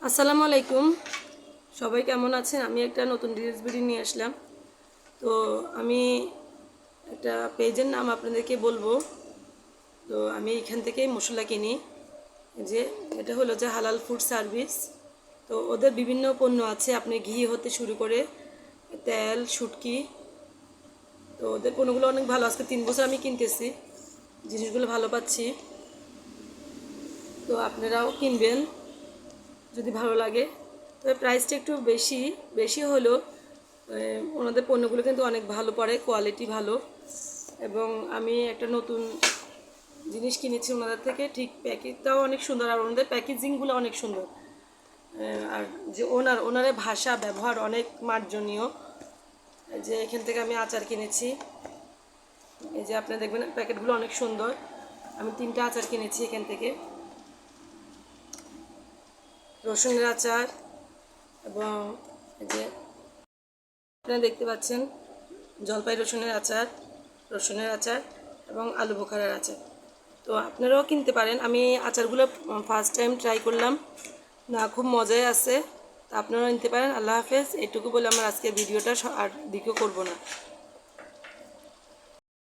আসসালামু আলাইকুম। সবাই কেমন আছেন? আমি একটা নতুন রিলস ভিডিও নিয়ে আসলাম। তো আমি একটা পেজের নাম আপনাদেরকে বলবো। তো আমি এখান থেকেই মশলা কিনি। যে এটা হলো যে হালাল ফুড সার্ভিস। তো ওদের বিভিন্ন পণ্য আছে, আপনি ঘি হতে শুরু করে তেল, শুটকি। তো ওদের পণ্যগুলো অনেক ভালো। আজকে 3 বছর আমি কিনতেছি, জিনিসগুলো ভালো পাচ্ছি। তো আপনারাও কিনবেন যদি ভালো লাগে। তবে প্রাইসটা একটু বেশি বেশি হলেও ওনাদের পণ্যগুলো কিন্তু অনেক ভালো পড়ে, কোয়ালিটি ভালো। এবং আমি একটা নতুন জিনিস কিনেছি ওনাদের থেকে, ঠিক প্যাকেটটাও অনেক সুন্দর আর ওনাদের প্যাকেজিংগুলো অনেক সুন্দর। আর যে ওনারের ভাষা ব্যবহার অনেক মার্জনীয়। যে এখান থেকে আমি আচার কিনেছি, এই যে আপনি দেখবেন প্যাকেটগুলো অনেক সুন্দর। আমি 3টা আচার কিনেছি এখান থেকে, রসুনের আচার এবং এই যে আপনারা দেখতে পাচ্ছেন জলপাই রসুনের আচার এবং আলু বোখারার আচার। তো আপনারাও কিনতে পারেন। আমি আচারগুলো ফার্স্ট টাইম ট্রাই করলাম, না খুব মজাই আছে। তো আপনারাও নিতে পারেন। আল্লাহ হাফেজ। এটুকু বলে আমার আজকের ভিডিওটা আর দ্বিতীয় করব না।